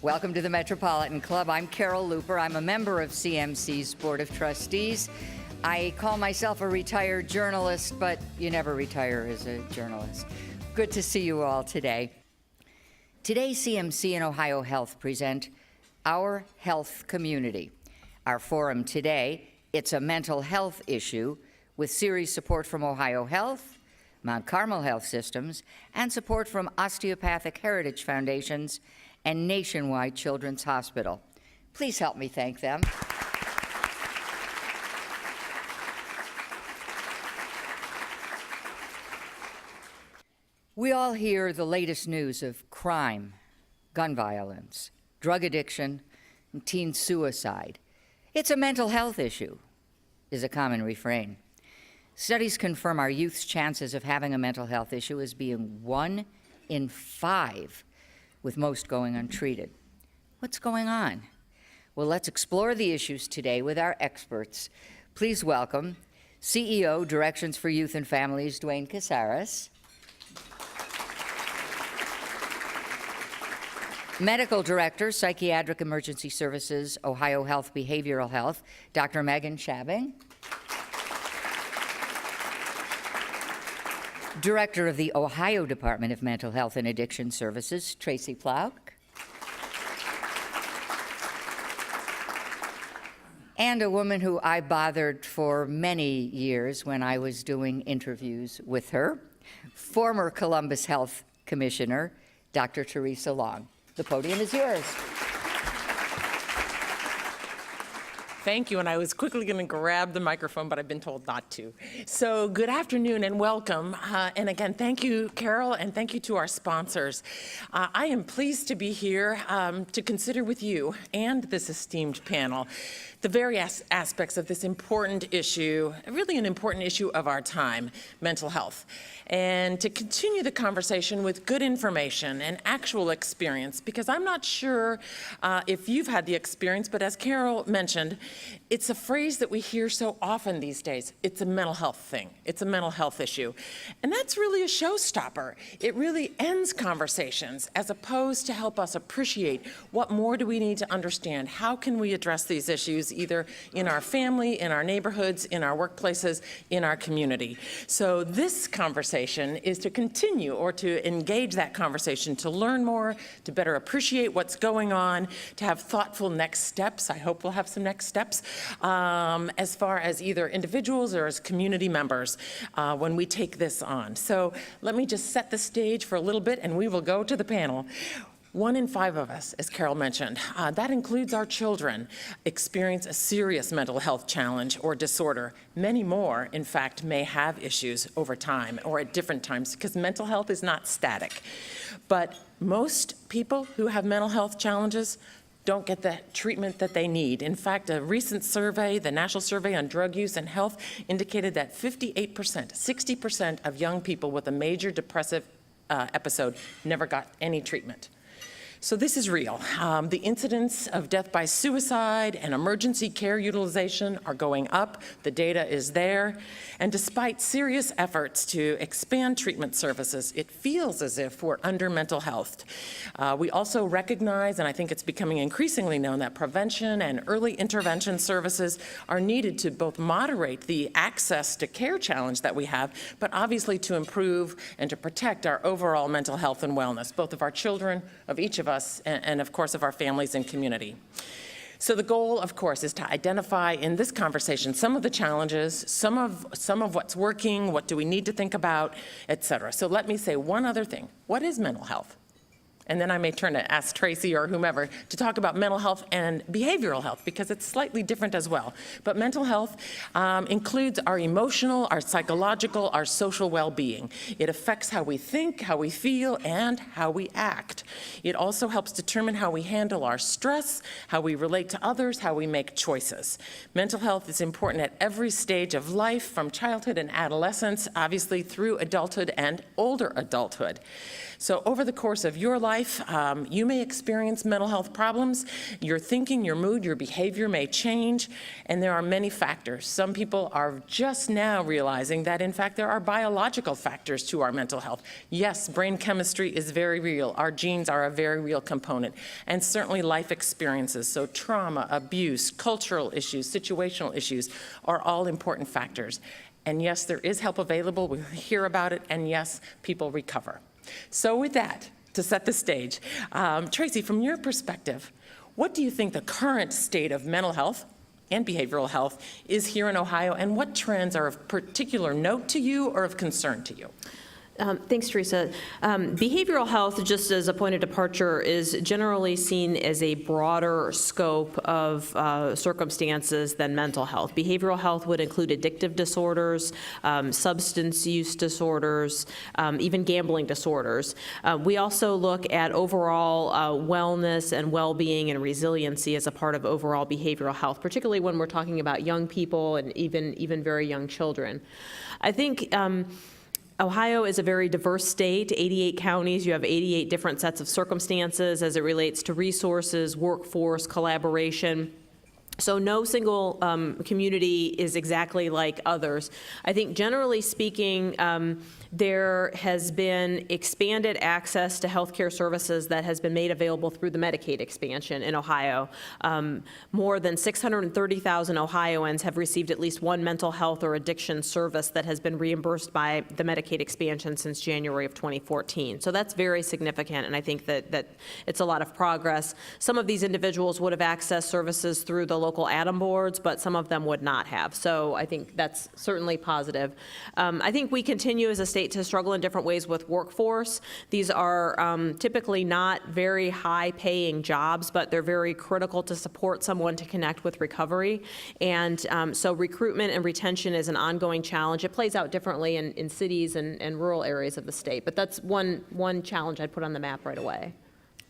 Welcome to the Metropolitan Club. I'm Carol Looper. I'm a member of CMC's Board of Trustees. I call myself a retired journalist, but you never retire as a journalist. Good to see you all today. Today, CMC and Ohio Health present Our Health Community. Our forum today, it's a mental health issue with series support from Ohio Health, Mount Carmel Health Systems, and support from Osteopathic Heritage Foundations and Nationwide Children's Hospital. Please help me thank them. We all hear the latest news of crime, gun violence, drug addiction, and teen suicide. It's a mental health issue, is a common refrain. Studies confirm our youth's chances of having a mental health issue as being 1 in 5, with most going untreated. What's going on? Well, let's explore the issues today with our experts. Please welcome CEO, Directions for Youth and Families, Dwayne Casares. Medical Director, Psychiatric Emergency Services, Ohio Health Behavioral Health, Dr. Megan Shabbing. Director of the Ohio Department of Mental Health and Addiction Services, Tracy Plauk. And a woman who I bothered for many years when I was doing interviews with her, former Columbus Health Commissioner, Dr. Teresa Long. The podium is yours. Thank you, and I was quickly going to grab the microphone, but I've been told not to. So good afternoon and welcome. And again, thank you, Carol, and thank you to our sponsors. I am pleased to be here to consider with you and this esteemed panel the various aspects of this important issue, really an important issue of our time, mental health, and to continue the conversation with good information and actual experience, because I'm not sure if you've had the experience, but as Carol mentioned, it's a phrase that we hear so often these days. It's a mental health thing. It's a mental health issue. And that's really a showstopper. It really ends conversations as opposed to help us appreciate what more do we need to understand. How can we address these issues either in our family, in our neighborhoods, in our workplaces, in our community? So this conversation is to continue or to engage that conversation, to learn more, to better appreciate what's going on, to have thoughtful next steps. I hope we'll have some next steps as far as either individuals or as community members when we take this on. So let me just set the stage for a little bit and we will go to the panel. 1 in 5 of us, as Carol mentioned, that includes our children, experience a serious mental health challenge or disorder. Many more, in fact, may have issues over time or at different times because mental health is not static. But most people who have mental health challenges don't get the treatment that they need. In fact, a recent survey, the National Survey on Drug Use and Health, indicated that 58%, 60% of young people with a major depressive episode never got any treatment. So this is real. The incidence of death by suicide and emergency care utilization are going up. The data is there. And despite serious efforts to expand treatment services, it feels as if we're under mental health. We also recognize, and I think it's becoming increasingly known, that prevention and early intervention services are needed to both moderate the access to care challenge that we have, but obviously to improve and to protect our overall mental health and wellness, both of our children, of each of us, and of course of our families and community. So the goal, of course, is to identify in this conversation some of the challenges, some of what's working, what do we need to think about, et cetera. So let me say one other thing. What is mental health? And then I may turn to ask Tracy or whomever to talk about mental health and behavioral health because it's slightly different as well. But mental health includes our emotional, our psychological, our social well-being. It affects how we think, how we feel, and how we act. It also helps determine how we handle our stress, how we relate to others, how we make choices. Mental health is important at every stage of life, from childhood and adolescence, obviously through adulthood and older adulthood. So over the course of your life, you may experience mental health problems. Your thinking, your mood, your behavior may change, and there are many factors. Some people are just now realizing that, in fact, there are biological factors to our mental health. Yes, brain chemistry is very real. Our genes are a very real component, and certainly life experiences. So trauma, abuse, cultural issues, situational issues are all important factors. And yes, there is help available. We hear about it, and yes, people recover. So with that, to set the stage, Tracy, from your perspective, what do you think the current state of mental health and behavioral health is here in Ohio, and what trends are of particular note to you or of concern to you? Thanks, Teresa. Behavioral health, just as a point of departure, is generally seen as a broader scope of circumstances than mental health. Behavioral health would include addictive disorders, substance use disorders, even gambling disorders. We also look at overall wellness and well-being and resiliency as a part of overall behavioral health, particularly when we're talking about young people and even very young children. I think Ohio is a very diverse state, 88 counties. You have 88 different sets of circumstances as it relates to resources, workforce, collaboration. So no single community is exactly like others. I think generally speaking, there has been expanded access to healthcare services that has been made available through the Medicaid expansion in Ohio. More than 630,000 Ohioans have received at least one mental health or addiction service that has been reimbursed by the Medicaid expansion since January of 2014. So that's very significant, and I think that it's a lot of progress. Some of these individuals would have accessed services through the local ADAM boards, but some of them would not have. So I think that's certainly positive. I think we continue as a state to struggle in different ways with workforce. These are typically not very high-paying jobs, but they're very critical to support someone to connect with recovery. And so recruitment and retention is an ongoing challenge. It plays out differently in cities and rural areas of the state, but that's one challenge I'd put on the map right away.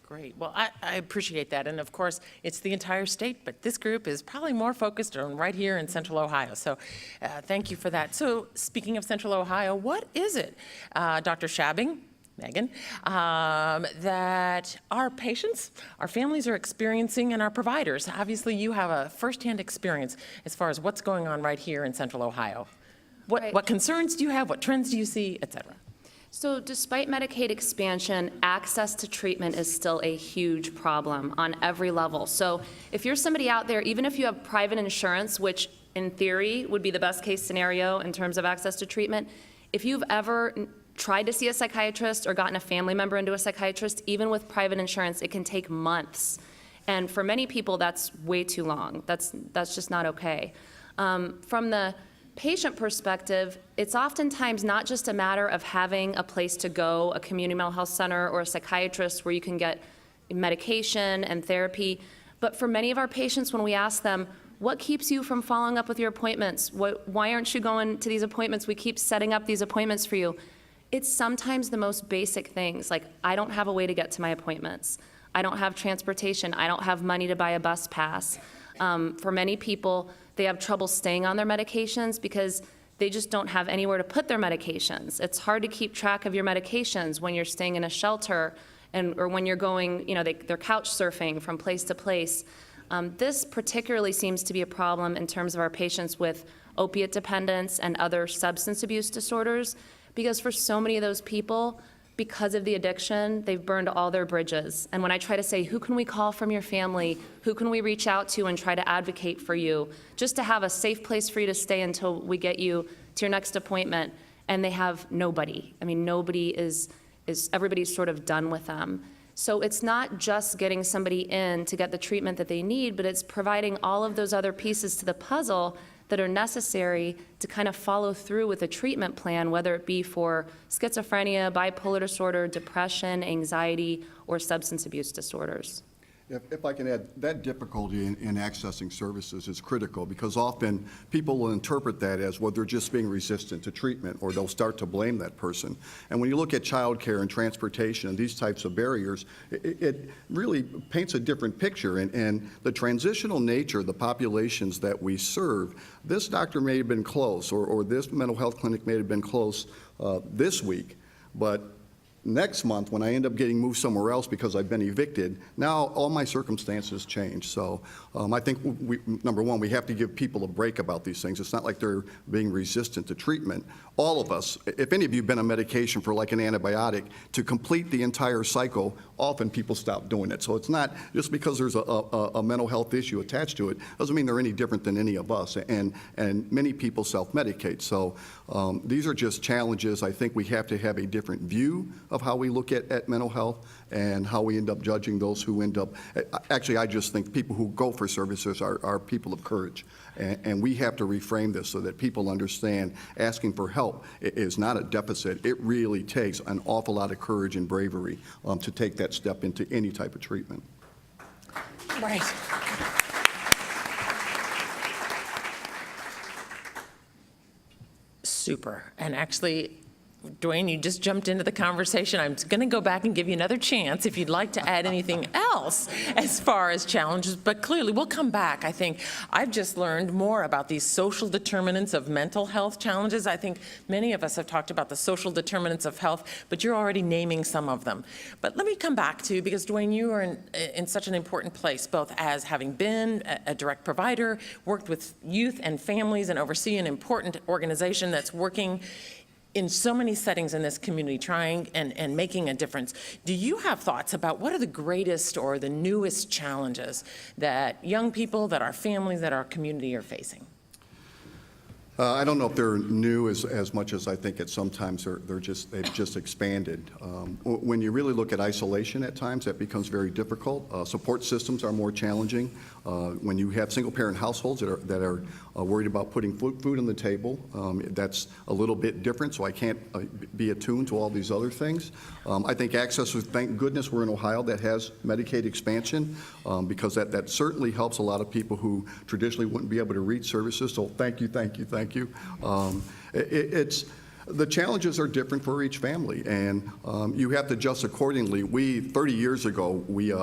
Great. Well, I appreciate that. And of course, it's the entire state, but this group is probably more focused on right here in Central Ohio. So thank you for that. So speaking of Central Ohio, what is it, Dr. Shabbing, Megan, that our patients, our families are experiencing, and our providers? Obviously, you have a firsthand experience as far as what's going on right here in Central Ohio. What concerns do you have? What trends do you see, et cetera? So despite Medicaid expansion, access to treatment is still a huge problem on every level. So if you're somebody out there, even if you have private insurance, which in theory would be the best case scenario in terms of access to treatment, if you've ever tried to see a psychiatrist or gotten a family member into a psychiatrist, even with private insurance, it can take months. And for many people, that's way too long. That's just not okay. From the patient perspective, it's oftentimes not just a matter of having a place to go, a community mental health center or a psychiatrist where you can get medication and therapy, but for many of our patients, when we ask them, what keeps you from following up with your appointments? Why aren't you going to these appointments? We keep setting up these appointments for you. It's sometimes the most basic things, like I don't have a way to get to my appointments. I don't have transportation. I don't have money to buy a bus pass. For many people, they have trouble staying on their medications because they just don't have anywhere to put their medications. It's hard to keep track of your medications when you're staying in a shelter or when you're going, they're couch surfing from place to place. This particularly seems to be a problem in terms of our patients with opiate dependence and other substance abuse disorders, because for so many of those people, because of the addiction, they've burned all their bridges. And when I try to say, who can we call from your family? Who can we reach out to and try to advocate for you, just to have a safe place for you to stay until we get you to your next appointment? And they have nobody. I mean, nobody everybody's sort of done with them. So it's not just getting somebody in to get the treatment that they need, but it's providing all of those other pieces to the puzzle that are necessary to kind of follow through with a treatment plan, whether it be for schizophrenia, bipolar disorder, depression, anxiety, or substance abuse disorders. If I can add, that difficulty in accessing services is critical, because often people will interpret that as, well, they're just being resistant to treatment, or they'll start to blame that person. And when you look at childcare and transportation and these types of barriers, it really paints a different picture. And the transitional nature of the populations that we serve, this doctor may have been close, or this mental health clinic may have been close this week, but next month, when I end up getting moved somewhere else because I've been evicted, now all my circumstances change. So I think, number one, we have to give people a break about these things. It's not like they're being resistant to treatment. All of us, if any of you have been on medication for like an antibiotic, to complete the entire cycle, often people stop doing it. So it's not just because there's a mental health issue attached to it, doesn't mean they're any different than any of us. And many people self-medicate. So these are just challenges. I think we have to have a different view of how we look at mental health and how we end up judging those who end up. Actually, I just think people who go for services are people of courage. And we have to reframe this so that people understand asking for help is not a deficit. It really takes an awful lot of courage and bravery to take that step into any type of treatment. Right. Super. And actually, Dwayne, you just jumped into the conversation. I'm going to go back and give you another chance if you'd like to add anything else as far as challenges, but clearly we'll come back. I think I've just learned more about these social determinants of mental health challenges. I think many of us have talked about the social determinants of health, but you're already naming some of them. But let me come back to, because Dwayne, you are in such an important place, both as having been a direct provider, worked with youth and families, and oversee an important organization that's working in so many settings in this community, trying and making a difference. Do you have thoughts about what are the greatest or the newest challenges that young people, that our families, that our community are facing? I don't know if they're new as much as I think at sometimes they've just expanded. When you really look at isolation at times, that becomes very difficult. Support systems are more challenging. When you have single-parent households that are worried about putting food on the table, that's a little bit different, so I can't be attuned to all these other things. I think access, thank goodness we're in Ohio that has Medicaid expansion, because that certainly helps a lot of people who traditionally wouldn't be able to reach services, so thank you. The challenges are different for each family, and you have to adjust accordingly. 30 years ago, we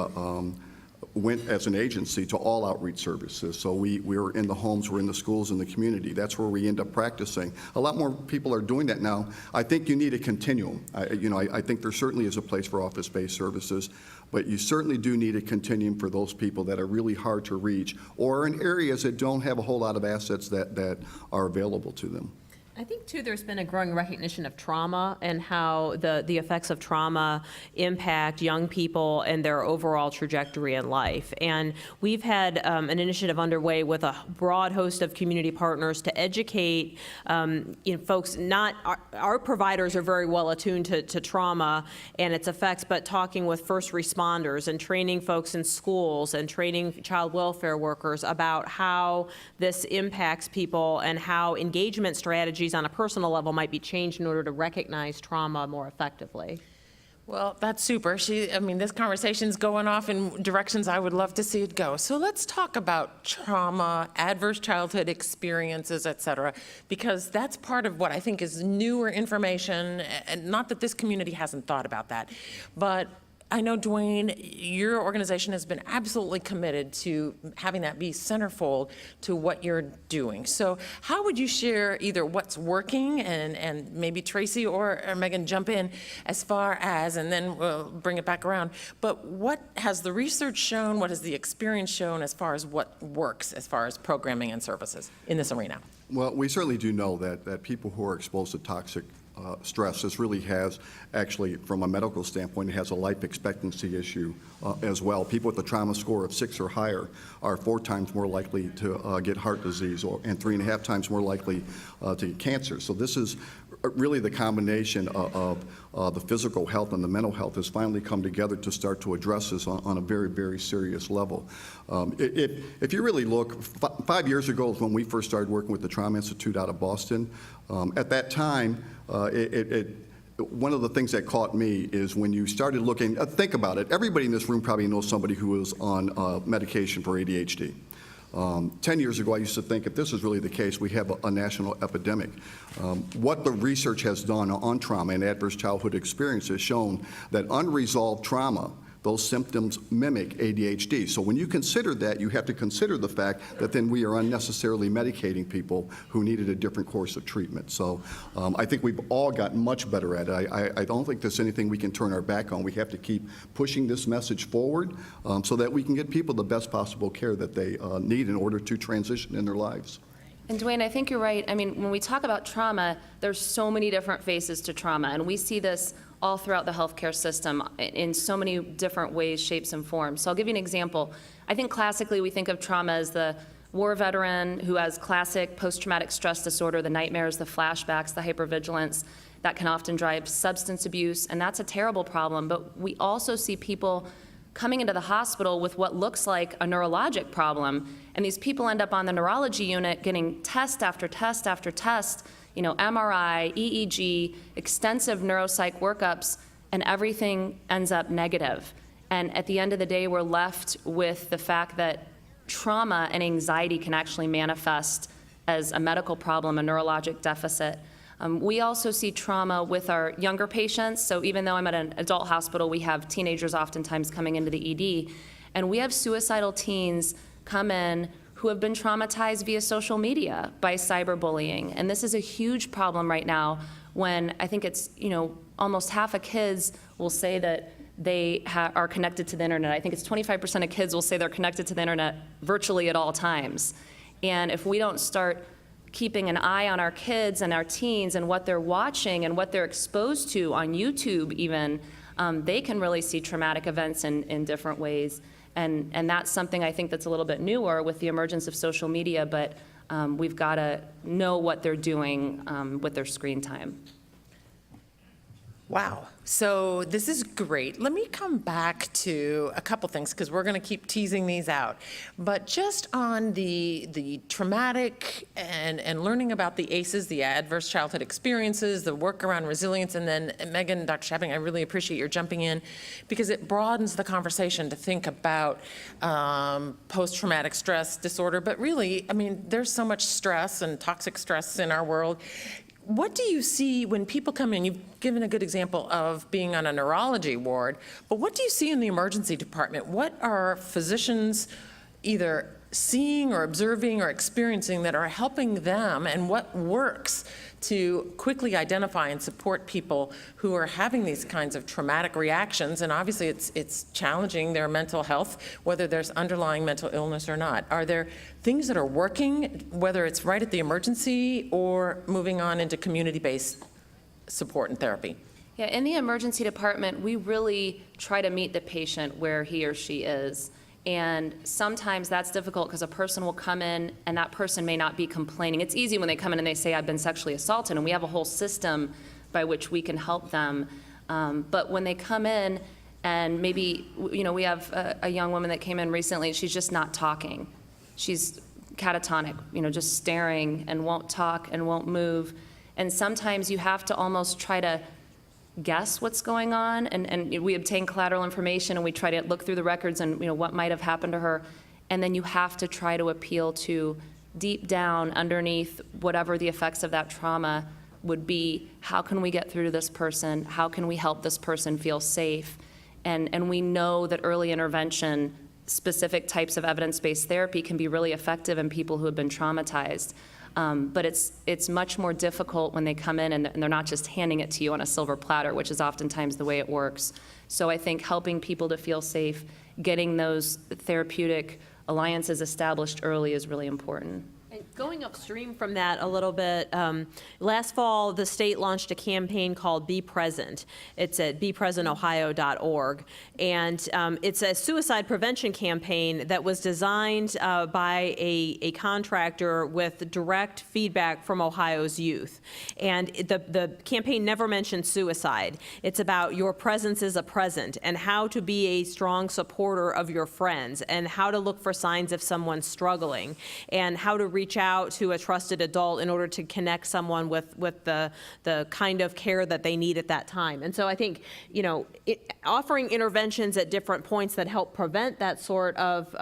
went as an agency to all outreach services. So we were in the homes, we're in the schools, in the community. That's where we end up practicing. A lot more people are doing that now. I think you need a continuum. I think there certainly is a place for office-based services, but you certainly do need a continuum for those people that are really hard to reach or in areas that don't have a whole lot of assets that are available to them. I think, too, there's been a growing recognition of trauma and how the effects of trauma impact young people and their overall trajectory in life. And we've had an initiative underway with a broad host of community partners to educate folks. Our providers are very well attuned to trauma and its effects, but talking with first responders and training folks in schools and training child welfare workers about how this impacts people and how engagement strategies on a personal level might be changed in order to recognize trauma more effectively. Well, that's super. This conversation's going off in directions I would love to see it go. So let's talk about trauma, adverse childhood experiences, et cetera, because that's part of what I think is newer information, and not that this community hasn't thought about that, but I know, Dwayne, your organization has been absolutely committed to having that be centerfold to what you're doing. So how would you share either what's working, and maybe Tracy or Megan jump in as far as, and then we'll bring it back around, but what has the research shown, what has the experience shown as far as what works as far as programming and services in this arena? Well, we certainly do know that people who are exposed to toxic stress, this really has, actually, from a medical standpoint, it has a life expectancy issue as well. People with a trauma score of 6 or higher are 4 times more likely to get heart disease, and 3.5 times more likely to get cancer. So this is really the combination of the physical health and the mental health has finally come together to start to address this on a very, very serious level. If you really look, 5 years ago is when we first started working with the Trauma Institute out of Boston. At that time, one of the things that caught me is when you started looking, think about it, everybody in this room probably knows somebody who is on medication for ADHD. 10 years ago, I used to think if this is really the case, we have a national epidemic. What the research has done on trauma and adverse childhood experience has shown that unresolved trauma, those symptoms mimic ADHD. So when you consider that, you have to consider the fact that then we are unnecessarily medicating people who needed a different course of treatment. So I think we've all gotten much better at it. I don't think there's anything we can turn our back on. We have to keep pushing this message forward so that we can get people the best possible care that they need in order to transition in their lives. And Dwayne, I think you're right. I mean, when we talk about trauma, there's so many different faces to trauma, and we see this all throughout the healthcare system in so many different ways, shapes, and forms. So I'll give you an example. I think classically we think of trauma as the war veteran who has classic post-traumatic stress disorder, the nightmares, the flashbacks, the hypervigilance. That can often drive substance abuse, and that's a terrible problem. But we also see people coming into the hospital with what looks like a neurologic problem, and these people end up on the neurology unit getting test after test after test, MRI, EEG, extensive neuropsych workups, and everything ends up negative. And at the end of the day, we're left with the fact that trauma and anxiety can actually manifest as a medical problem, a neurologic deficit. We also see trauma with our younger patients. So even though I'm at an adult hospital, we have teenagers oftentimes coming into the ED. And we have suicidal teens come in who have been traumatized via social media by cyberbullying. And this is a huge problem right now when I think it's, almost half of kids will say that they are connected to the internet. I think it's 25% of kids will say they're connected to the internet virtually at all times. And if we don't start keeping an eye on our kids and our teens and what they're watching and what they're exposed to on YouTube even, they can really see traumatic events in different ways. And that's something I think that's a little bit newer with the emergence of social media, but we've got to know what they're doing with their screen time. Wow. So this is great. Let me come back to a couple things because we're going to keep teasing these out. But just on the traumatic and learning about the ACEs, the adverse childhood experiences, the work around resilience, and then Megan, Dr. Shapping, I really appreciate your jumping in because it broadens the conversation to think about post-traumatic stress disorder. But really, I mean, there's so much stress and toxic stress in our world. What do you see when people come in? You've given a good example of being on a neurology ward, but what do you see in the emergency department? What are physicians either seeing or observing or experiencing that are helping them, and what works to quickly identify and support people who are having these kinds of traumatic reactions? And obviously it's challenging their mental health, whether there's underlying mental illness or not. Are there things that are working, whether it's right at the emergency or moving on into community-based support and therapy? Yeah, in the emergency department, we really try to meet the patient where he or she is. And sometimes that's difficult because a person will come in and that person may not be complaining. It's easy when they come in and they say, I've been sexually assaulted, and we have a whole system by which we can help them. But when they come in and maybe, we have a young woman that came in recently, she's just not talking. She's catatonic, just staring and won't talk and won't move. And sometimes you have to almost try to guess what's going on, and we obtain collateral information and we try to look through the records and what might have happened to her, and then you have to try to appeal to deep down underneath whatever the effects of that trauma would be. How can we get through to this person? How can we help this person feel safe? And we know that early intervention, specific types of evidence-based therapy can be really effective in people who have been traumatized. But it's much more difficult when they come in and they're not just handing it to you on a silver platter, which is oftentimes the way it works. So I think helping people to feel safe, getting those therapeutic alliances established early is really important. And going upstream from that a little bit, last fall, the state launched a campaign called Be Present. It's at bepresentohio.org. And it's a suicide prevention campaign that was designed by a contractor with direct feedback from Ohio's youth. And the campaign never mentioned suicide. It's about your presence is a present, and how to be a strong supporter of your friends, and how to look for signs if someone's struggling, and how to reach out to a trusted adult in order to connect someone with the kind of care that they need at that time. And so I think, offering interventions at different points that help prevent that sort of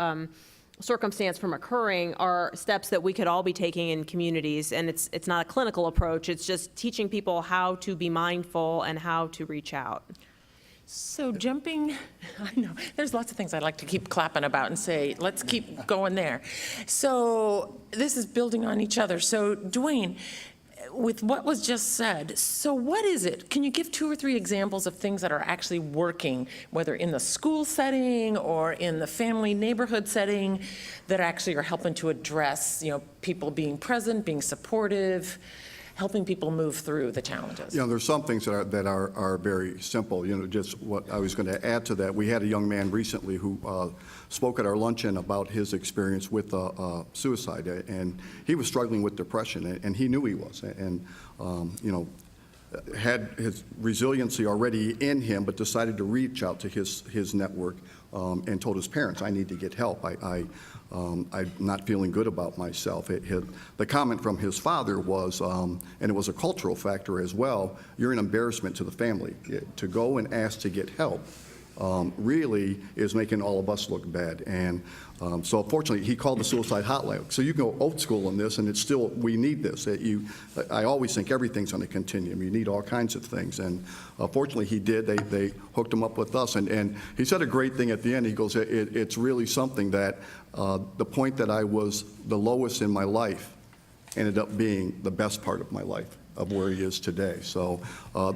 circumstance from occurring are steps that we could all be taking in communities. And it's not a clinical approach, it's just teaching people how to be mindful and how to reach out. So jumping, I know, there's lots of things I'd like to keep clapping about and say, let's keep going there. So this is building on each other. So Dwayne, with what was just said, so what is it? Can you give 2 or 3 examples of things that are actually working, whether in the school setting or in the family neighborhood setting, that actually are helping to address, people being present, being supportive, helping people move through the challenges? There's some things that are very simple. Just what I was going to add to that. We had a young man recently who spoke at our luncheon about his experience with suicide, and he was struggling with depression, and he knew he was, and had his resiliency already in him, but decided to reach out to his network and told his parents, "I need to get help. I'm not feeling good about myself." The comment from his father was, and it was a cultural factor as well, "You're an embarrassment to the family. To go and ask to get help really is making all of us look bad." And so fortunately, he called the suicide hotline. So you can go old school in this, and it's still, we need this. I always think everything's on a continuum. You need all kinds of things. And fortunately, he did. They hooked him up with us. And he said a great thing at the end. He goes, it's really something that the point that I was the lowest in my life ended up being the best part of my life, of where he is today. So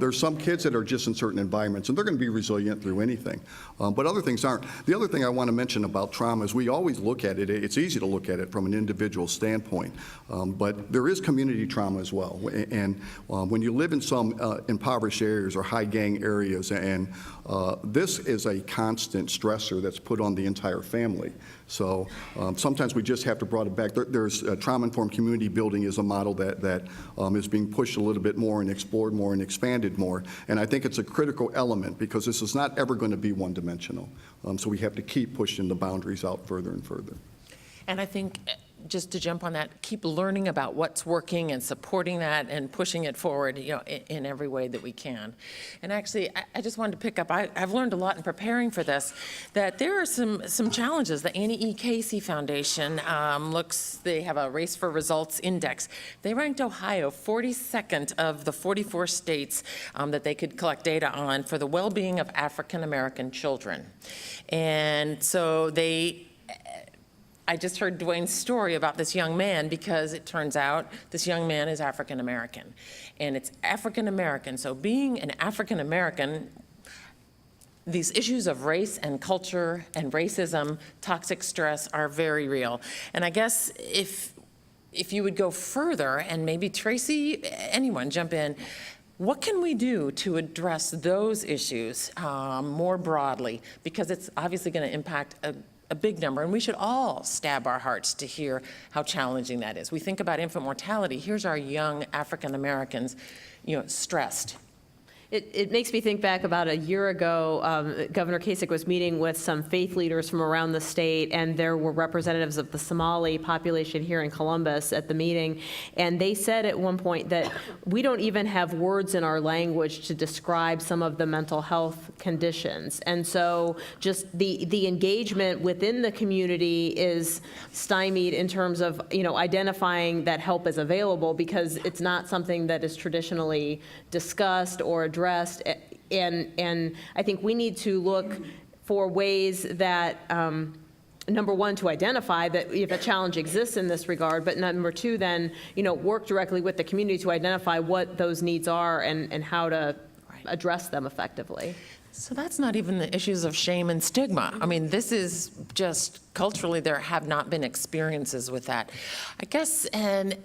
there's some kids that are just in certain environments, and they're going to be resilient through anything, but other things aren't. The other thing I want to mention about trauma is we always look at it, it's easy to look at it from an individual standpoint, but there is community trauma as well. And when you live in some impoverished areas or high gang areas, and this is a constant stressor that's put on the entire family. So sometimes we just have to bring it back. There's trauma-informed community building is a model that is being pushed a little bit more and explored more and expanded more. And I think it's a critical element because this is not ever going to be one-dimensional. So we have to keep pushing the boundaries out further and further. And I think, just to jump on that, keep learning about what's working and supporting that and pushing it forward, in every way that we can. And actually, I just wanted to pick up, I've learned a lot in preparing for this, that there are some challenges. The Annie E. Casey Foundation they have a Race for Results Index. They ranked Ohio 42nd of the 44 states that they could collect data on for the well-being of African American children. And so I just heard Dwayne's story about this young man, because it turns out this young man is African American. And it's African American. So being an African American, these issues of race and culture and racism, toxic stress are very real. And I guess if you would go further, and maybe Tracy, anyone jump in, what can we do to address those issues more broadly? Because it's obviously going to impact a big number, and we should all stab our hearts to hear how challenging that is. We think about infant mortality. Here's our young African Americans, stressed. It makes me think back about a year ago, Governor Kasich was meeting with some faith leaders from around the state, and there were representatives of the Somali population here in Columbus at the meeting, and they said at one point that we don't even have words in our language to describe some of the mental health conditions. And so just the engagement within the community is stymied in terms of, identifying that help is available, because it's not something that is traditionally discussed or addressed. And I think we need to look for ways that, number one, to identify that if a challenge exists in this regard, but number two, then, work directly with the community to identify what those needs are and how to address them effectively. So that's not even the issues of shame and stigma. I mean, this is just culturally, there have not been experiences with that. I guess, and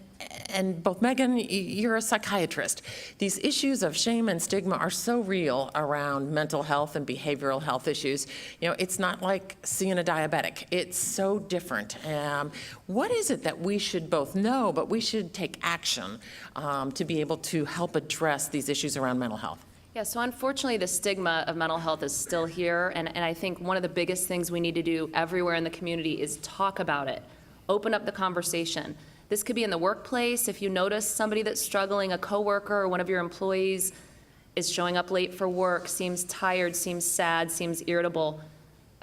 both Megan, you're a psychiatrist. These issues of shame and stigma are so real around mental health and behavioral health issues. It's not like seeing a diabetic. It's so different. What is it that we should both know, but we should take action to be able to help address these issues around mental health? Yeah, so unfortunately, the stigma of mental health is still here, and I think one of the biggest things we need to do everywhere in the community is talk about it, open up the conversation. This could be in the workplace. If you notice somebody that's struggling, a coworker or one of your employees is showing up late for work, seems tired, seems sad, seems irritable,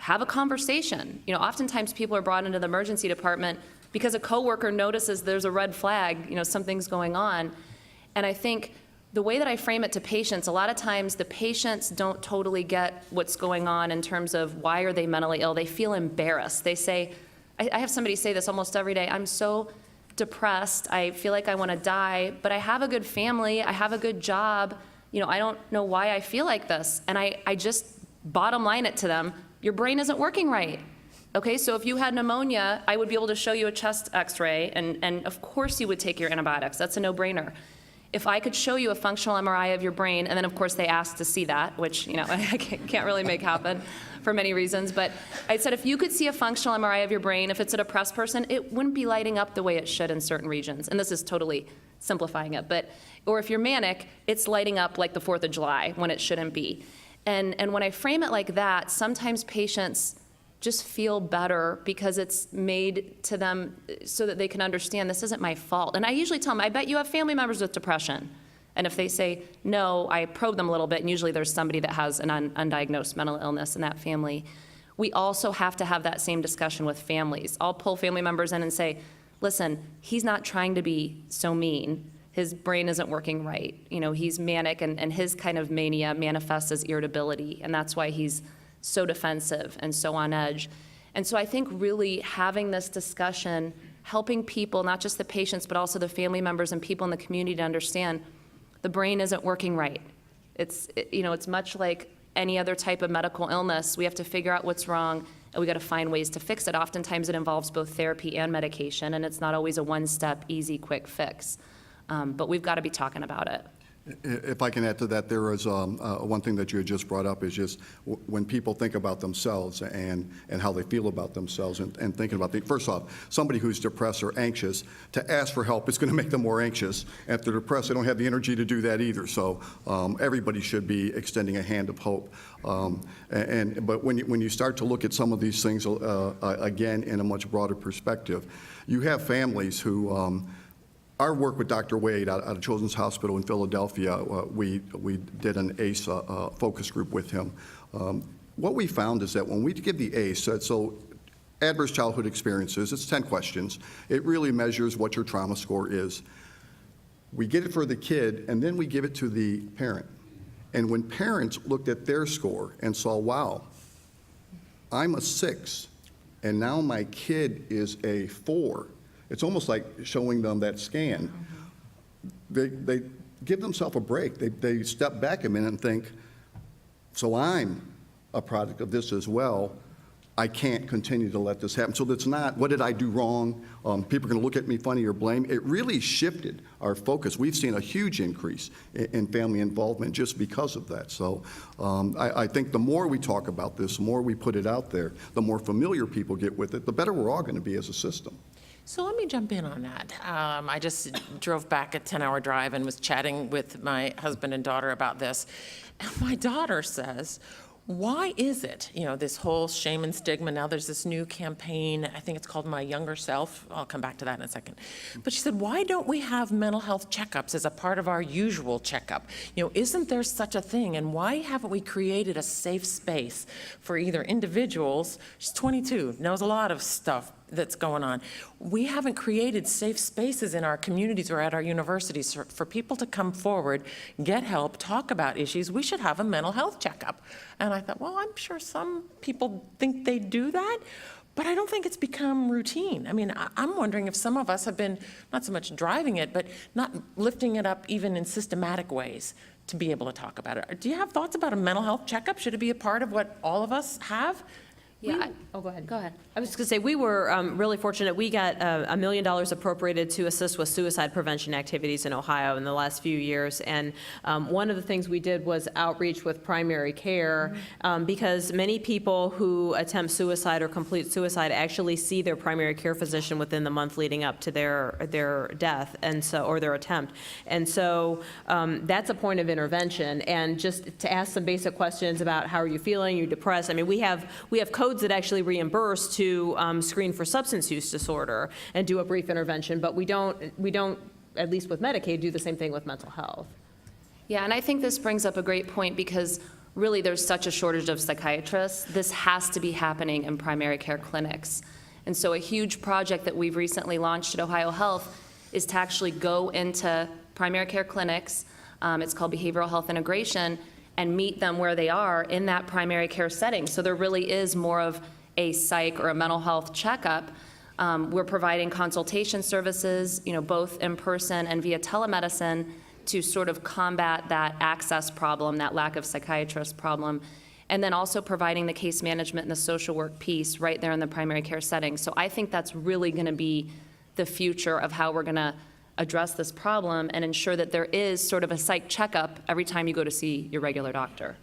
have a conversation. Oftentimes people are brought into the emergency department because a coworker notices there's a red flag, something's going on. And I think the way that I frame it to patients, a lot of times the patients don't totally get what's going on in terms of why are they mentally ill. They feel embarrassed. They say, I have somebody say this almost every day, I'm so depressed, I feel like I want to die, but I have a good family, I have a good job, I don't know why I feel like this. And I just bottom line it to them, your brain isn't working right. Okay, so if you had pneumonia, I would be able to show you a chest x-ray, and of course you would take your antibiotics. That's a no-brainer. If I could show you a functional MRI of your brain, and then of course they asked to see that, which I can't really make happen for many reasons, but I said if you could see a functional MRI of your brain, if it's a depressed person, it wouldn't be lighting up the way it should in certain regions. And this is totally simplifying it, or if you're manic, it's lighting up like the 4th of July when it shouldn't be. And when I frame it like that, sometimes patients just feel better because it's made to them so that they can understand this isn't my fault. And I usually tell them, I bet you have family members with depression. And if they say no, I probe them a little bit, and usually there's somebody that has an undiagnosed mental illness in that family. We also have to have that same discussion with families. I'll pull family members in and say, listen, he's not trying to be so mean. His brain isn't working right. He's manic, and his kind of mania manifests as irritability, and that's why he's so defensive and so on edge. And so I think really having this discussion, helping people, not just the patients, but also the family members and people in the community to understand the brain isn't working right. It's much like any other type of medical illness. We have to figure out what's wrong, and we got to find ways to fix it. Oftentimes it involves both therapy and medication, and it's not always a one-step, easy, quick fix. But we've got to be talking about it. If I can add to that, there is one thing that you had just brought up is just when people think about themselves and how they feel about themselves and thinking about things. First off, somebody who's depressed or anxious, to ask for help is going to make them more anxious. And if they're depressed, they don't have the energy to do that either. So everybody should be extending a hand of hope. But when you start to look at some of these things, again, in a much broader perspective, you have families who our work with Dr. Wade out of Children's Hospital in Philadelphia, we did an ACE focus group with him. What we found is that when we give the ACE, so adverse childhood experiences, it's 10 questions. It really measures what your trauma score is. We get it for the kid, and then we give it to the parent. And when parents looked at their score and saw, wow, I'm a 6, and now my kid is a 4, it's almost like showing them that scan. They give themselves a break. They step back a minute and think, so I'm a product of this as well. I can't continue to let this happen. So that's not, what did I do wrong? People are going to look at me funny or blame. It really shifted our focus. We've seen a huge increase in family involvement just because of that. So I think the more we talk about this, the more we put it out there, the more familiar people get with it, the better we're all going to be as a system. So let me jump in on that. I just drove back a 10-hour drive and was chatting with my husband and daughter about this. And my daughter says, why is it, this whole shame and stigma, now there's this new campaign, I think it's called My Younger Self, I'll come back to that in a second. But she said, why don't we have mental health checkups as a part of our usual checkup? Isn't there such a thing? And why haven't we created a safe space for either individuals, she's 22, knows a lot of stuff that's going on. We haven't created safe spaces in our communities or at our universities for people to come forward, get help, talk about issues. We should have a mental health checkup. And I thought, well, I'm sure some people think they do that, but I don't think it's become routine. I mean, I'm wondering if some of us have been not so much driving it, but not lifting it up even in systematic ways to be able to talk about it. Do you have thoughts about a mental health checkup? Should it be a part of what all of us have? Yeah. Oh, go ahead. Go ahead. I was going to say, we were really fortunate. We got $1 million appropriated to assist with suicide prevention activities in Ohio in the last few years. And one of the things we did was outreach with primary care, because many people who attempt suicide or complete suicide actually see their primary care physician within the month leading up to their death, and so, or their attempt. And so that's a point of intervention. And just to ask some basic questions about how are you feeling, are you depressed? I mean, we have codes that actually reimburse to screen for substance use disorder and do a brief intervention, but we don't, at least with Medicaid, do the same thing with mental health. Yeah, and I think this brings up a great point because really there's such a shortage of psychiatrists. This has to be happening in primary care clinics. And so a huge project that we've recently launched at Ohio Health is to actually go into primary care clinics, It's called behavioral health integration, and meet them where they are in that primary care setting. So there really is more of a psych or a mental health checkup. We're providing consultation services, both in person and via telemedicine to sort of combat that access problem, that lack of psychiatrist problem, and then also providing the case management and the social work piece right there in the primary care setting. So I think that's really going to be the future of how we're going to address this problem and ensure that there is sort of a psych checkup every time you go to see your regular doctor.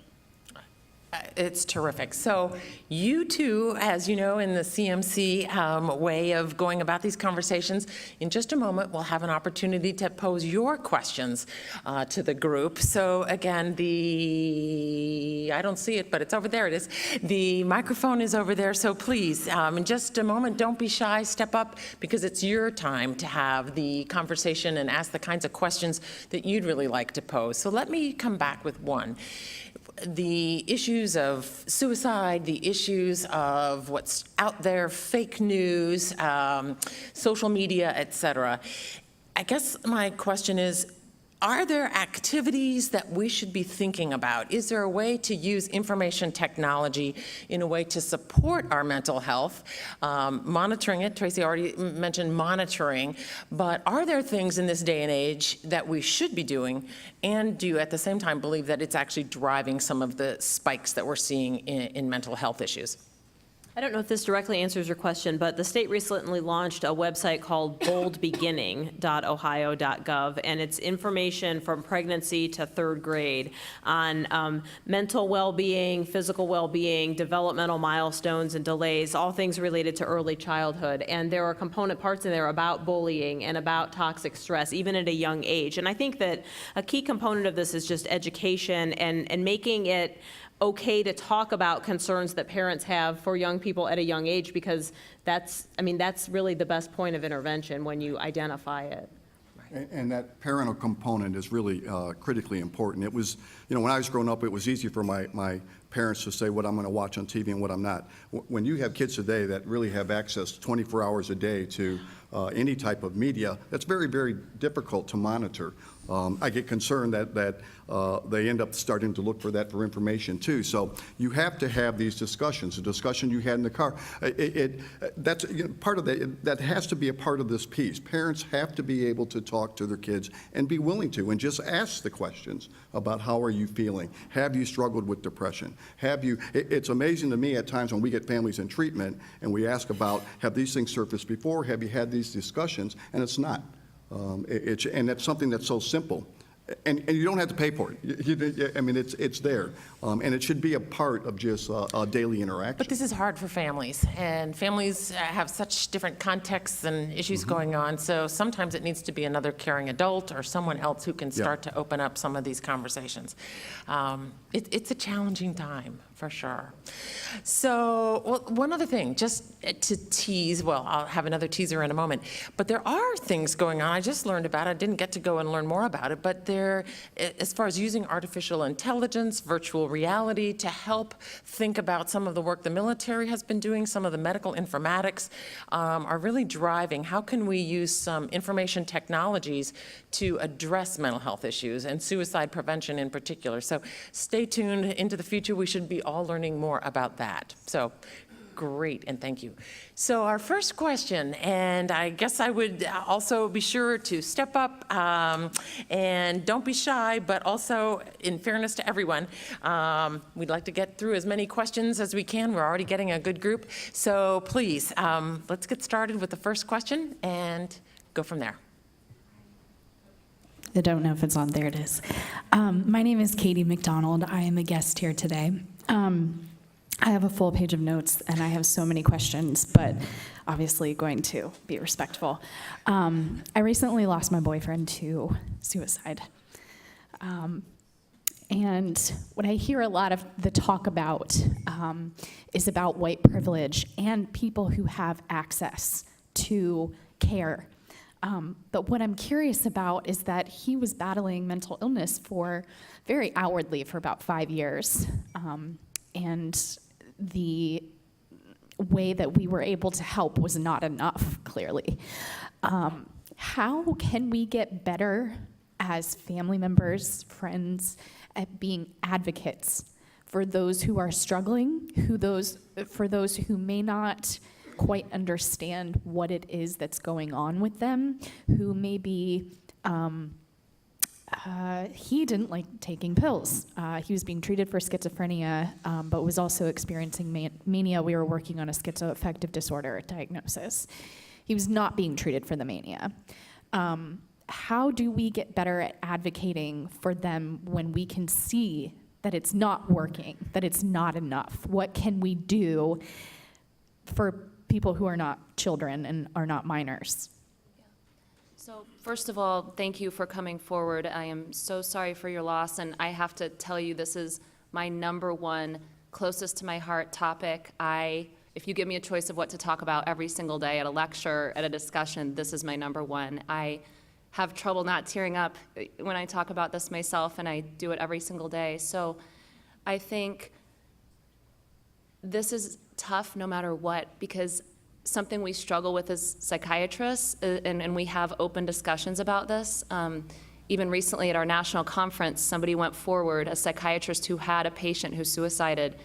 It's terrific. So you two, as you know, in the CMC way of going about these conversations, in just a moment, we'll have an opportunity to pose your questions to the group. So again, I don't see it, but it's over there. It is. The microphone is over there. So please, in just a moment, don't be shy. Step up, because it's your time to have the conversation and ask the kinds of questions that you'd really like to pose. So let me come back with one. The issues of suicide, the issues of what's out there, fake news, social media, et cetera. I guess my question is, are there activities that we should be thinking about? Is there a way to use information technology in a way to support our mental health? Monitoring it, Tracy already mentioned monitoring, but are there things in this day and age that we should be doing? And do you at the same time believe that it's actually driving some of the spikes that we're seeing in mental health issues? I don't know if this directly answers your question, but the state recently launched a website called boldbeginning.ohio.gov, and it's information from pregnancy to third grade on mental well-being, physical well-being, developmental milestones and delays, all things related to early childhood. And there are component parts in there about bullying and about toxic stress, even at a young age. And I think that a key component of this is just education and making it okay to talk about concerns that parents have for young people at a young age, because that's really the best point of intervention when you identify it. And that parental component is really critically important. It was, when I was growing up, it was easy for my parents to say what I'm going to watch on TV and what I'm not. When you have kids today that really have access 24 hours a day to any type of media, that's very, very difficult to monitor. I get concerned that they end up starting to look for that for information too. So you have to have these discussions. The discussion you had in the car, that's part of that has to be a part of this piece. Parents have to be able to talk to their kids and be willing to, and just ask the questions about how are you feeling? Have you struggled with depression? It's amazing to me at times when we get families in treatment and we ask about, have these things surfaced before? Have you had these discussions? And it's not. And that's something that's so simple. And you don't have to pay for it. It's there. And it should be a part of just a daily interaction. But this is hard for families, and families have such different contexts and issues going on, so sometimes it needs to be another caring adult or someone else who can start to open up some of these conversations. It's a challenging time, for sure. So, one other thing, just to tease, I'll have another teaser in a moment, but there are things going on. I just learned about it. I didn't get to go and learn more about it, but as far as using artificial intelligence, virtual reality to help think about some of the work the military has been doing, some of the medical informatics are really driving. How can we use some information technologies to address mental health issues and suicide prevention in particular? So stay tuned into the future. We should be all learning more about that. So great, and thank you. So our first question, and I guess I would also be sure to step up and don't be shy, but also in fairness to everyone, we'd like to get through as many questions as we can. We're already getting a good group. So please, let's get started with the first question and go from there. I don't know if it's on. There it is. My name is Katie McDonald. I am a guest here today. I have a full page of notes, and I have so many questions, but obviously going to be respectful. I recently lost my boyfriend to suicide. And what I hear a lot of the talk about is about white privilege and people who have access to care. But what I'm curious about is that he was battling mental illness very outwardly for about 5 years. And the way that we were able to help was not enough, clearly. How can we get better as family members, friends, at being advocates for those who are struggling, for those who may not quite understand what it is that's going on with them, who may be, he didn't like taking pills. He was being treated for schizophrenia, but was also experiencing mania. We were working on a schizoaffective disorder diagnosis. He was not being treated for the mania. How do we get better at advocating for them when we can see that it's not working, that it's not enough? What can we do for people who are not children and are not minors? So first of all, thank you for coming forward. I am so sorry for your loss, and I have to tell you, this is my number one, closest to my heart topic. If you give me a choice of what to talk about every single day at a lecture, at a discussion, this is my number one. I have trouble not tearing up when I talk about this myself, and I do it every single day. So I think this is tough no matter what, because something we struggle with as psychiatrists, and we have open discussions about this. Even recently at our national conference, somebody went forward, a psychiatrist who had a patient who suicided,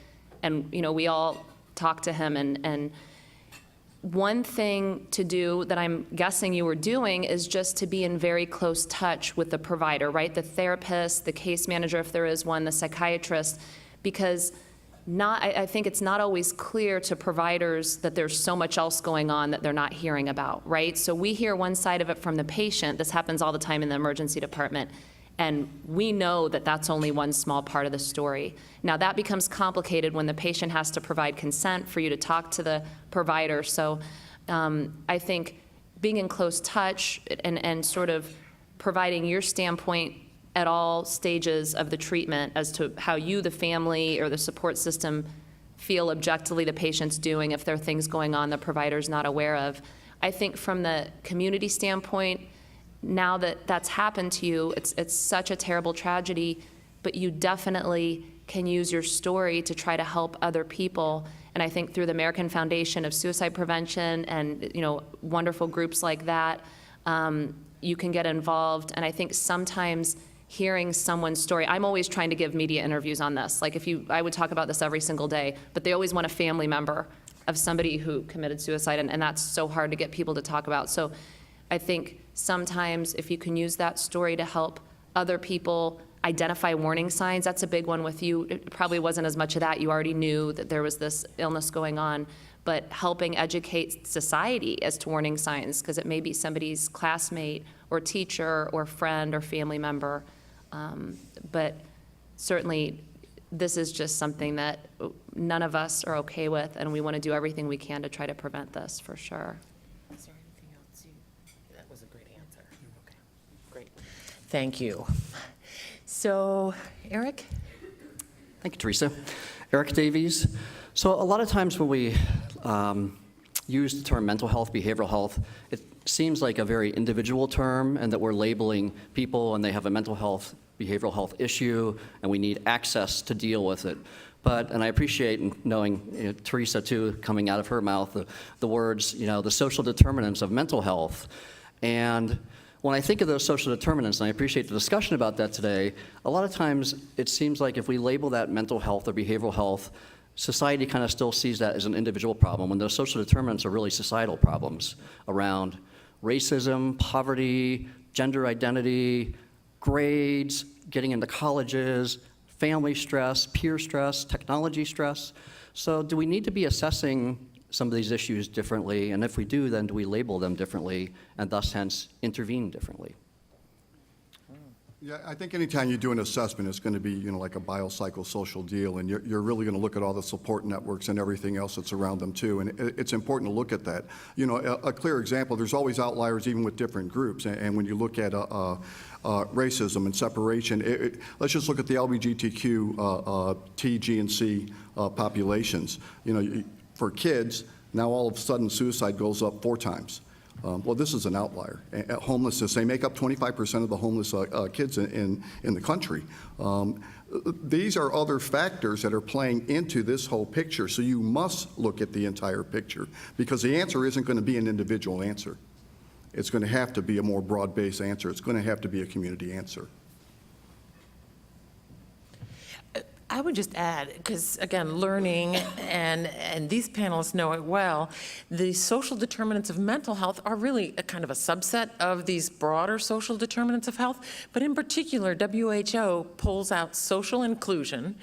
and we all talked to him, and one thing to do that I'm guessing you were doing is just to be in very close touch with the provider, right? The therapist, the case manager, if there is one, the psychiatrist, because I think it's not always clear to providers that there's so much else going on that they're not hearing about, right? So we hear one side of it from the patient. This happens all the time in the emergency department. And we know that that's only one small part of the story. Now, that becomes complicated when the patient has to provide consent for you to talk to the provider. So I think being in close touch and sort of providing your standpoint at all stages of the treatment as to how you, the family, or the support system feel objectively the patient's doing, if there are things going on the provider's not aware of. I think from the community standpoint, now that that's happened to you, it's such a terrible tragedy, but you definitely can use your story to try to help other people. And I think through the American Foundation of Suicide Prevention and wonderful groups like that, you can get involved. And I think sometimes hearing someone's story, I'm always trying to give media interviews on this. Like I would talk about this every single day, but they always want a family member of somebody who committed suicide, and that's so hard to get people to talk about. So I think sometimes if you can use that story to help other people identify warning signs, that's a big one with you. It probably wasn't as much of that. You already knew that there was this illness going on, but helping educate society as to warning signs, because it may be somebody's classmate or teacher or friend or family member. But certainly this is just something that none of us are okay with, and we want to do everything we can to try to prevent this, for sure. Is there anything else that was a great answer. Okay, great. Thank you. So, Eric? Thank you, Teresa. Eric Davies. So a lot of times when we use the term mental health, behavioral health, it seems like a very individual term, and that we're labeling people and they have a mental health, behavioral health issue, and we need access to deal with it. And I appreciate knowing Teresa too, coming out of her mouth, the words, the social determinants of mental health. And when I think of those social determinants, and I appreciate the discussion about that today, a lot of times it seems like if we label that mental health or behavioral health, society kind of still sees that as an individual problem, when those social determinants are really societal problems around racism, poverty, gender identity, grades, getting into colleges, family stress, peer stress, technology stress. So do we need to be assessing some of these issues differently? And if we do, then do we label them differently and thus hence intervene differently? Yeah, I think anytime you do an assessment, it's going to be, like a biopsychosocial deal, and you're really going to look at all the support networks and everything else that's around them too, and it's important to look at that. A clear example, there's always outliers even with different groups, and when you look at racism and separation, let's just look at the LGBTQ, T, G, and C populations. For kids, now all of a sudden suicide goes up 4 times. Well, this is an outlier. Homelessness, they make up 25% of the homeless kids in the country. These are other factors that are playing into this whole picture, so you must look at the entire picture, because the answer isn't going to be an individual answer. it's going to have to be a more broad-based answer. It's going to have to be a community answer. I would just add, because again, learning, and these panelists know it well, the social determinants of mental health are really a kind of a subset of these broader social determinants of health. But in particular, WHO pulls out social inclusion,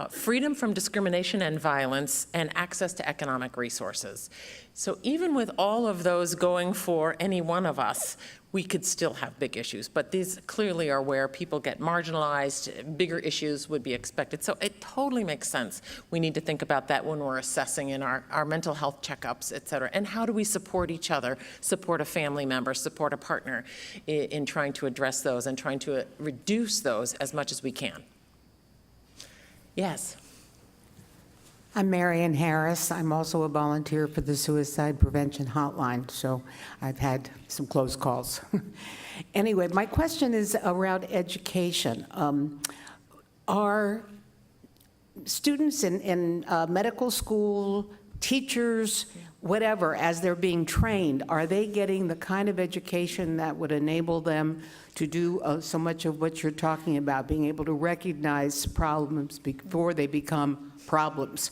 freedom from discrimination and violence, and access to economic resources. So even with all of those going for any one of us, we could still have big issues, but these clearly are where people get marginalized, bigger issues would be expected. So it totally makes sense. We need to think about that when we're assessing in our mental health checkups, et cetera. And how do we support each other, support a family member, support a partner in trying to address those and trying to reduce those as much as we can. Yes. I'm Marion Harris. I'm also a volunteer for the Suicide Prevention Hotline, so I've had some close calls. Anyway, my question is around education. Are students in medical school, teachers, whatever, as they're being trained, are they getting the kind of education that would enable them to do so much of what you're talking about, being able to recognize problems before they become problems?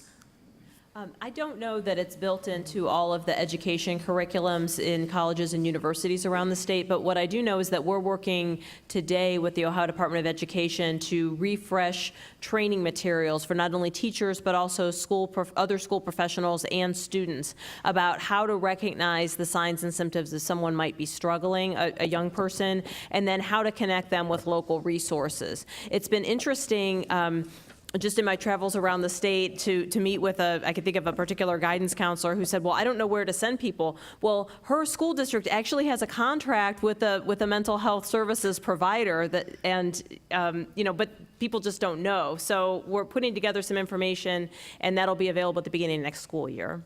I don't know that it's built into all of the education curriculums in colleges and universities around the state, but what I do know is that we're working today with the Ohio Department of Education to refresh training materials for not only teachers, but also other school professionals and students about how to recognize the signs and symptoms that someone might be struggling, a young person, and then how to connect them with local resources. It's been interesting just in my travels around the state to meet with I could think of a particular guidance counselor who said, well, I don't know where to send people. Well, her school district actually has a contract with a mental health services provider but people just don't know. So we're putting together some information, and that'll be available at the beginning of next school year.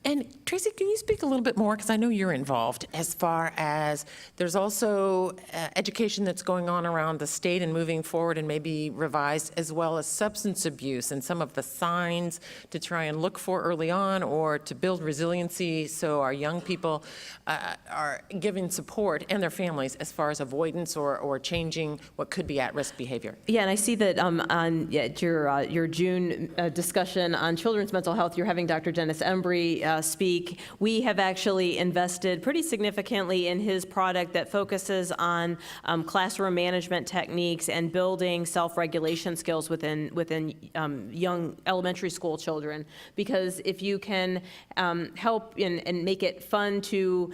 And Tracy, can you speak a little bit more, because I know you're involved, as far as there's also education that's going on around the state and moving forward and maybe revised, as well as substance abuse and some of the signs to try and look for early on or to build resiliency so our young people are given support and their families as far as avoidance or changing what could be at-risk behavior. Yeah, and I see that on your June discussion on children's mental health, you're having Dr. Dennis Embry speak. We have actually invested pretty significantly in his product that focuses on classroom management techniques and building self-regulation skills within young elementary school children. Because if you can help and make it fun to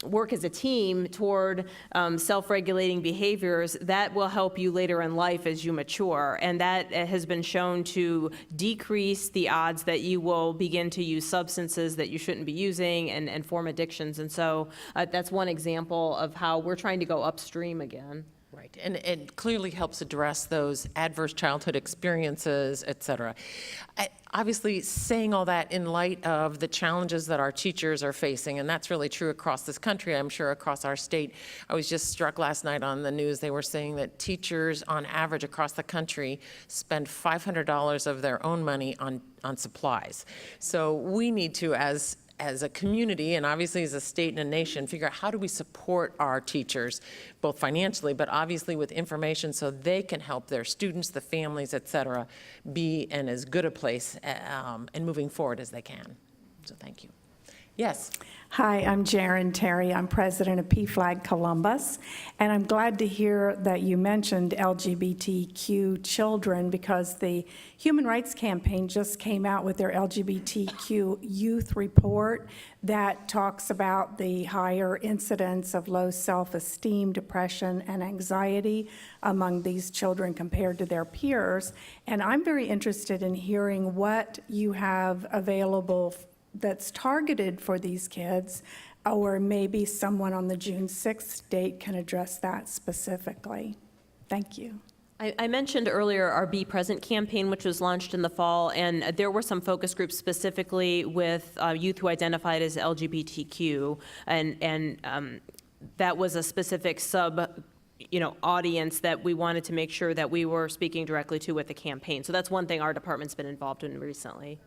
work as a team toward self-regulating behaviors, that will help you later in life as you mature. And that has been shown to decrease the odds that you will begin to use substances that you shouldn't be using and form addictions. And so that's one example of how we're trying to go upstream again. Right, and it clearly helps address those adverse childhood experiences, et cetera. Obviously, saying all that in light of the challenges that our teachers are facing, and that's really true across this country, I'm sure across our state. I was just struck last night on the news, they were saying that teachers on average across the country spend $500 of their own money on supplies. So we need to, as a community, and obviously as a state and a nation, figure out how do we support our teachers, both financially, but obviously with information so they can help their students, the families, et cetera, be in as good a place and moving forward as they can. So thank you. Yes. Hi, I'm Jaren Terry. I'm president of PFLAG Columbus, and I'm glad to hear that you mentioned LGBTQ children, because the Human Rights Campaign just came out with their LGBTQ youth report that talks about the higher incidence of low self-esteem, depression, and anxiety among these children compared to their peers. And I'm very interested in hearing what you have available that's targeted for these kids, or maybe someone on the June 6th date can address that specifically. Thank you. I mentioned earlier our Be Present campaign, which was launched in the fall, and there were some focus groups specifically with youth who identified as LGBTQ, and that was a specific audience that we wanted to make sure that we were speaking directly to with the campaign. So that's one thing our department's been involved in recently.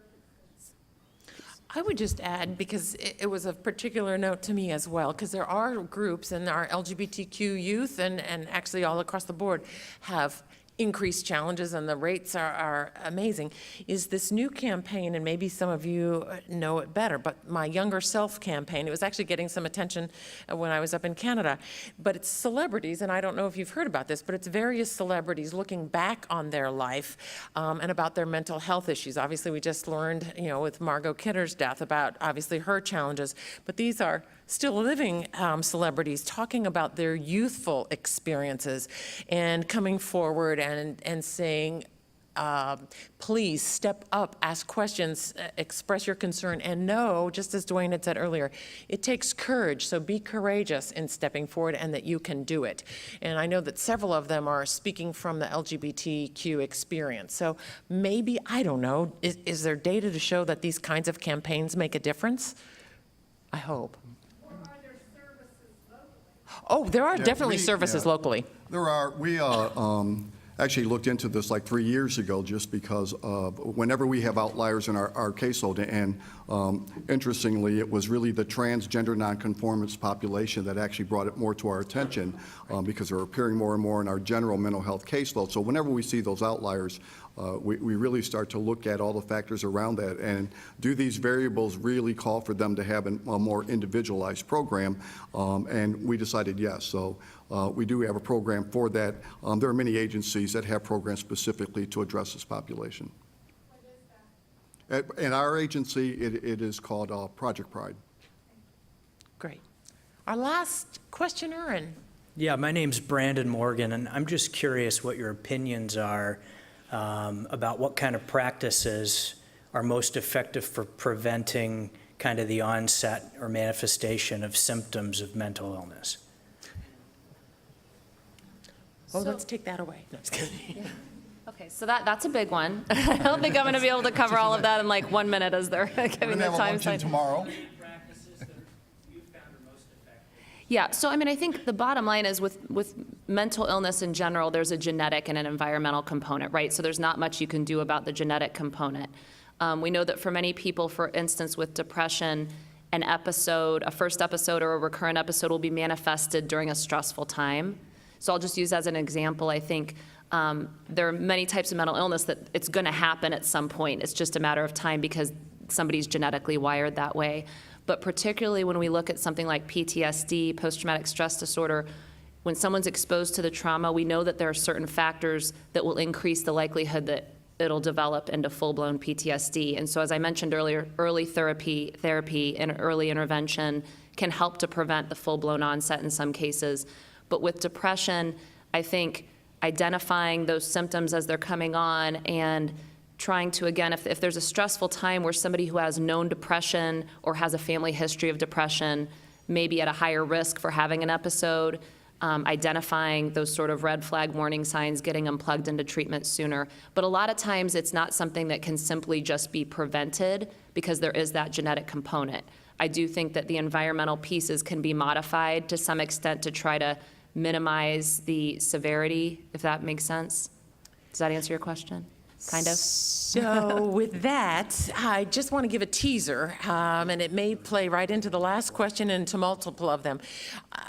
I would just add, because it was of particular note to me as well, because there are groups, and our LGBTQ youth and actually all across the board have increased challenges, and the rates are amazing, is this new campaign, and maybe some of you know it better, but my Younger Self campaign. It was actually getting some attention when I was up in Canada. But it's celebrities, and I don't know if you've heard about this, but it's various celebrities looking back on their life and about their mental health issues. Obviously, we just learned, with Margot Kidder's death about, obviously, her challenges. But these are still living celebrities talking about their youthful experiences and coming forward and saying, please step up, ask questions, express your concern, and know, just as Dwayne had said earlier, it takes courage, so be courageous in stepping forward and that you can do it. And I know that several of them are speaking from the LGBTQ experience. So maybe, I don't know, is there data to show that these kinds of campaigns make a difference? I hope. Oh, there are definitely services locally. There are. We actually looked into this like 3 years ago just because whenever we have outliers in our caseload, and interestingly, it was really the transgender nonconformist population that actually brought it more to our attention because they're appearing more and more in our general mental health caseload. So whenever we see those outliers, we really start to look at all the factors around that, and do these variables really call for them to have a more individualized program? And we decided yes. So we do have a program for that. There are many agencies that have programs specifically to address this population. What is that? In our agency, it is called Project Pride. Great. Our last questioner, and yeah, my name's Brandon Morgan, and I'm just curious what your opinions are about what kind of practices are most effective for preventing kind of the onset or manifestation of symptoms of mental illness. oh, let's take that away. No, just kidding. Yeah. Okay, so that's a big one. I don't think I'm going to be able to cover all of that in like 1 minute as they're giving the time sign. Tomorrow. Yeah, so I mean, I think the bottom line is with mental illness in general, there's a genetic and an environmental component, right? So there's not much you can do about the genetic component. We know that for many people, for instance, with depression, a first episode or a recurrent episode will be manifested during a stressful time. So I'll just use as an example, I think there are many types of mental illness that it's going to happen at some point. It's just a matter of time because somebody's genetically wired that way. But particularly when we look at something like PTSD, post-traumatic stress disorder, when someone's exposed to the trauma, we know that there are certain factors that will increase the likelihood that it'll develop into full-blown PTSD. And so as I mentioned earlier, early therapy and early intervention can help to prevent the full-blown onset in some cases. But with depression, I think identifying those symptoms as they're coming on and trying to, again, if there's a stressful time where somebody who has known depression or has a family history of depression may be at a higher risk for having an episode, identifying those sort of red flag warning signs, getting them plugged into treatment sooner. But a lot of times it's not something that can simply just be prevented because there is that genetic component. I do think that the environmental pieces can be modified to some extent to try to minimize the severity, if that makes sense. Does that answer your question? Kind of. So with that, I just want to give a teaser, and it may play right into the last question and to multiple of them.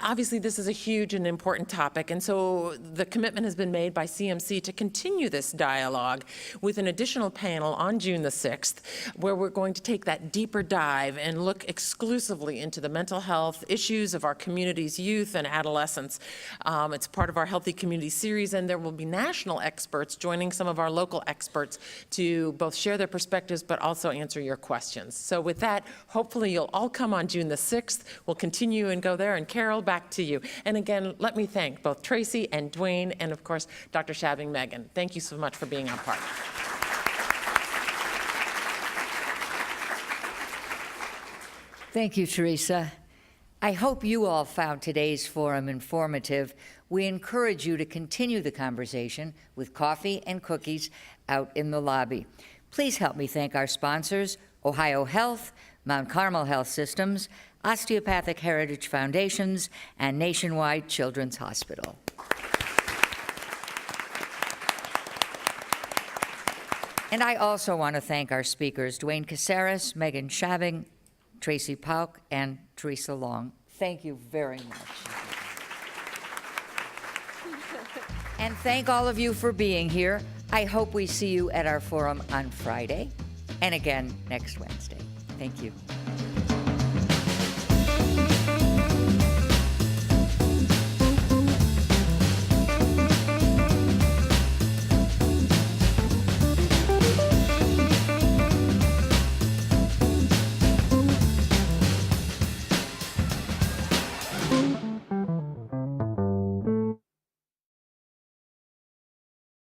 Obviously, this is a huge and important topic, and so the commitment has been made by CMC to continue this dialogue with an additional panel on June the 6th, where we're going to take that deeper dive and look exclusively into the mental health issues of our community's youth and adolescents. It's part of our Healthy Community series, and there will be national experts joining some of our local experts to both share their perspectives but also answer your questions. So with that, hopefully you'll all come on June the 6th. We'll continue and go there. And Carol, back to you. And again, let me thank both Tracy and Dwayne and, of course, Dr. Shabbing Megan. Thank you so much for being on part. Thank you, Teresa. I hope you all found today's forum informative. We encourage you to continue the conversation with coffee and cookies out in the lobby. Please help me thank our sponsors, Ohio Health, Mount Carmel Health Systems, Osteopathic Heritage Foundations, and Nationwide Children's Hospital. And I also want to thank our speakers, Dwayne Caceres, Megan Shaving, Tracy Pauk, and Teresa Long. Thank you very much. And thank all of you for being here. I hope we see you at our forum on Friday and again next Wednesday. Thank you.